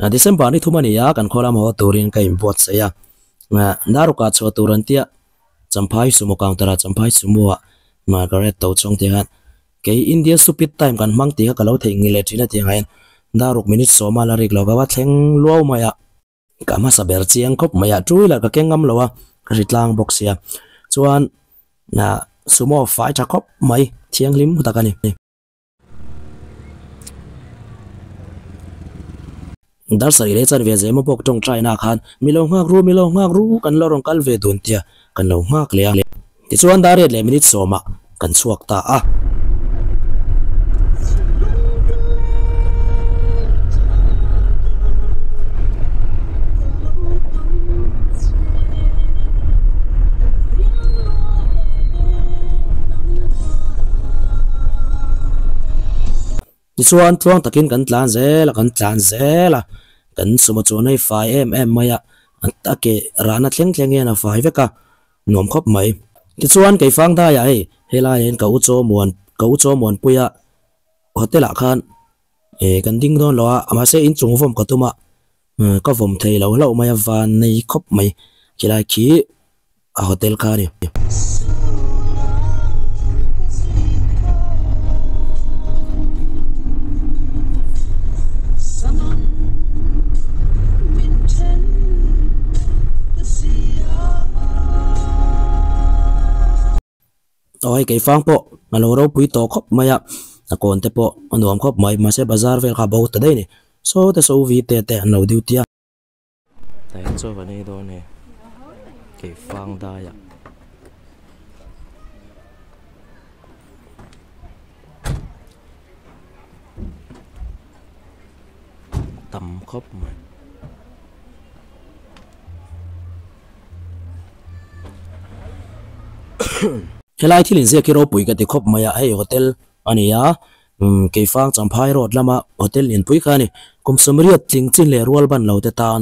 December ni thumani ya kan kholam ho turin ka import saya daru ka chaw turan tia champhai sumo countera champhai sumo Margaret to chong te han ke India stupid time kan mang ti ka lo thei ngile thina ti hain daruk minute so mala rik lo wa thleng lo maya ka ma saber chiang khop maya tuila ka kengam lowa ka ritlang box ya chuan na sumo fai cha khop mai thiang lim takani dar sari le chan ve je mo bok tong china khan milo ngak ru kan lo rong kal ve dun tia kan lo ngak le ti chuan dar le minute so ma kan chuak ta a chuan tuang takin kan tlan zela kan sumo chunai 5mm maya atake rana thleng ena 5 veka nom khop mai ti chuan kai fang da ya hela en ka ucho mon puya hotel a khan kan ding don lo ama se in chung vom ka tuma ka vom thei lo maya van nei khop mai kilai khi a hotel kha ni oi cái phang po ngalo ro pui to khop maya na kon te po anuam khop mai ma se bazar vel kha bo ta dei ni so te so vi te no duty a tai cho va nei do ne cái phang da ya tầm khop mai helai thilin ze kiro pui ka te khop maya hei hotel ania ke fang champhai road lama hotel in pui khani kum somriat tling chin le rual ban lo te tan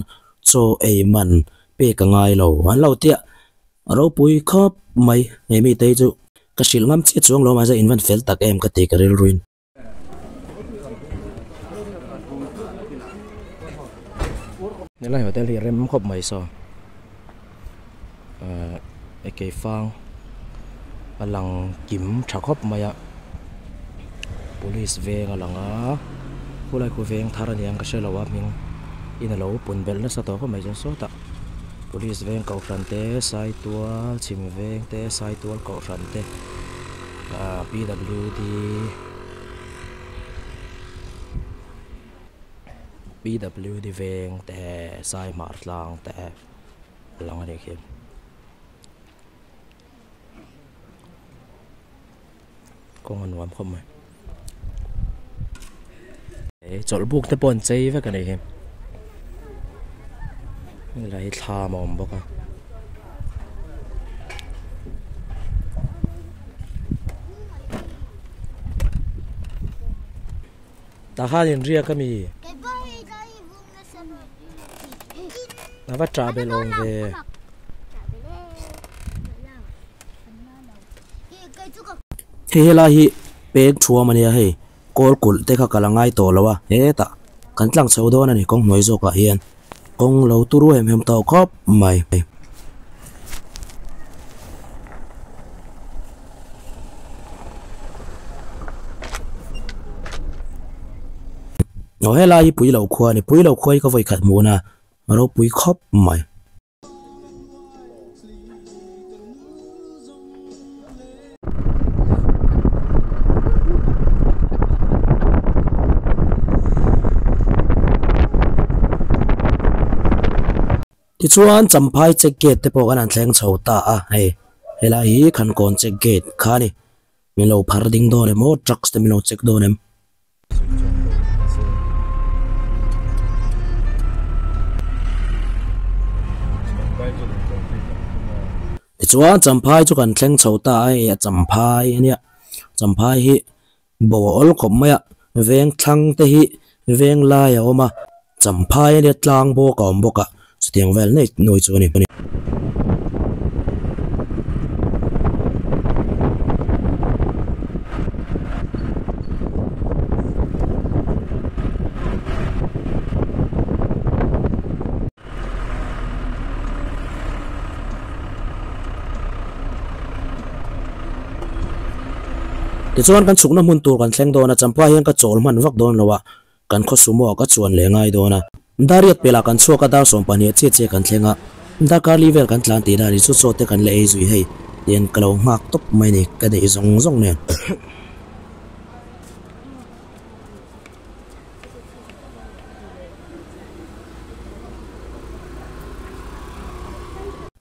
cho e man pe ka ngai lo han lo tia ro pui khop mai ngai mi te chu ka sil ngam che chuang lo ma za invan fel tak em ka te ka rel ruin nelai hotel hi rem khop mai so ke fang alang kim thakop maya police veng alanga pulai ko veng tharan yang ka shelawa ming in lo pun bel na sa to ko mai jan so ta police veng ko frante sai tual chim veng te sai tual ko frante PWD veng te sai mar lang te lang ane kim con ăn uống không mày chọn buộc tới bọn chơi với cái này em lấy tha mồm bốc à ta hai liền riêng cái gì nó bắt trả bê lông về hela hi pek thua mania hei kol kul te kha kalangai to lawa he ta kan tlang chho do na ni kong noi zo ka hian kong lo turu hem to khop mai no hela hi pui lo khoi ka voi khat mu na ro pui khop mai ti chuan champhai check gate te po kan an thleng chho ta a hela hi khan kon check gate khani milo phar ding do le mo trucks te milo check do nem ti chuan champhai chu kan thleng chho ta a champhai ania champhai hi bo ol khom maya veng thlang te hi veng la ya oma champhai ania tlang bo ka om boka tiếng vel này nổi chỗ này ti chuan kan chukna mun tur kan thleng dona champa hian ka chawl man vak don lowa kan kho sumo ka chuan le ngai dona dariat pela kan chuaka dar som pahnih che kan thlenga Dakar level kan tlan ti dari chu chote kan le zui hei yen kalo mak top mai ni ka dei zong nen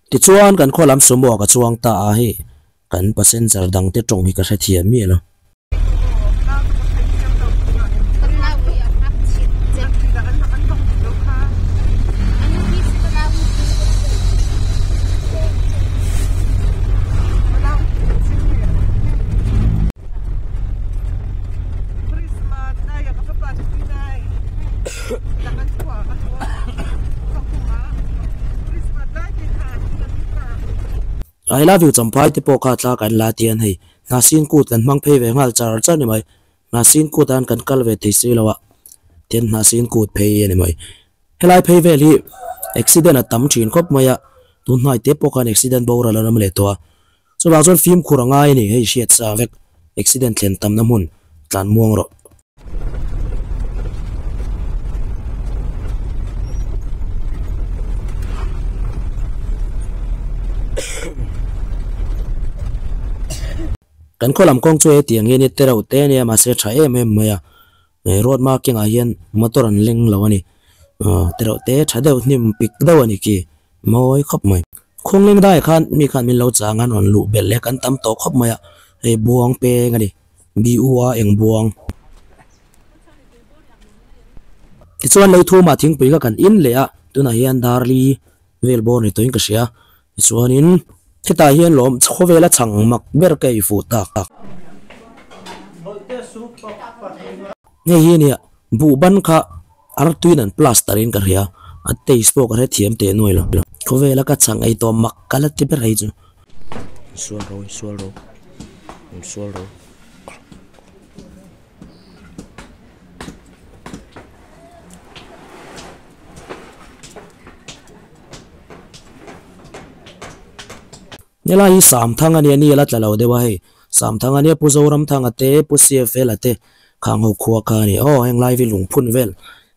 ti chuan kan kholam sumo ka chuang ta a hi kan passenger dang te tong hi ka hrethiam mi lo I love you champai te po kha tla kan la tian hei na sin kut kan mang phei ve ngal char char ni mai na sin kut an kan kal ve te si lawa ten na sin kut phei ni mai helai phei ve li accident atam thin khop maya tun nai te po kan accident bora la ram le to so ba zon film khuranga ni hei shiat sa vek accident thlen tam na mun tlan muang ro kan kholam kong chu e tiang ni te rau te ne ma se tha em maya road marking a hian motor an leng lo ani te rau te tha deuh hnim pik deuh ani ki moi khop mai khong leng dai khan mi khan min lo changan on lu bel le kan tam to khop maya e buang pe ngani bi uwa eng buang ti chuan lei thu ma thing pui ka kan in le a tuna hian darli vel bor ni toin ka sia ti chuan in kita hian lom khowela chang mak ber kai fu tak nge hi ni bu ban kha ar tuin an plasterin ka ria ate spo ka re thiam te noi lo khowela ka chang ai to mak kala ti ber hai chu sual ro nela hi sam thang ani ani la tlalo dewa hei sam thang ani pu zoram thang ate pu cfl ate khang ho khuwa ka ni o heng lai vi lung phun vel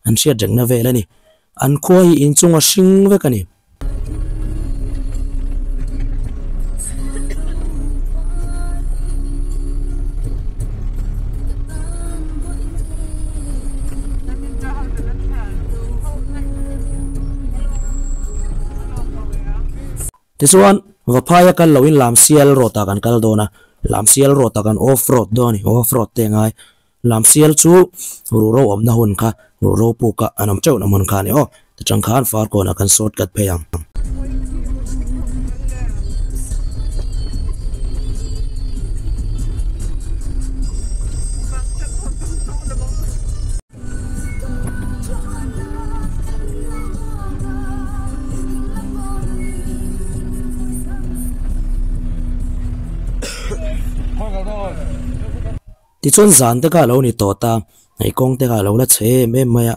an sia jeng na vel ani an khuwa hi in chunga hring ve kani Tisuan vapaya kal lawin lam sial rota kan kal dona lam sial rota kan off road doni off road te ngai lam sial chu ru om na hun kha ru pu ka anam chau na mun kha ni o ta chang khan far ko na kan short cut pheyang ti chon zan te ka lo ni to ta ai kong te ka lo la che me maya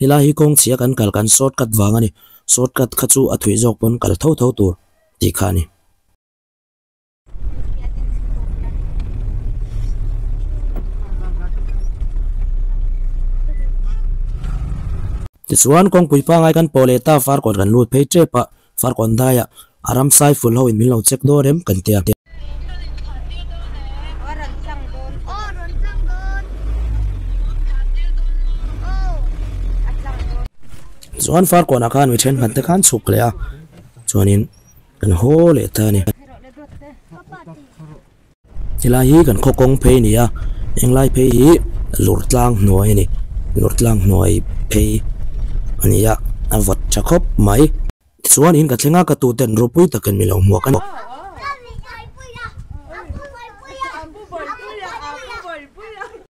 hila hi kong chia kan kal kan short cut wang ani short cut kha chu a thui jok pon kal tho tur ti khani ti chuan kong pui pa ngai kan pole ta far kon kan lut phei che pa far kon da ya aram sai full ho in min lo check do rem kan te chuan far kona khan mi then kan te khan chuk le a chuanin kan ho le ta ni tila hi kan kho kong phei ni a englai phei hi lurtlang noi ni lurtlang noi phei ani ya avot chakhop mai chuan in ka thlenga ka tu ten rupui takan mi lo mo kan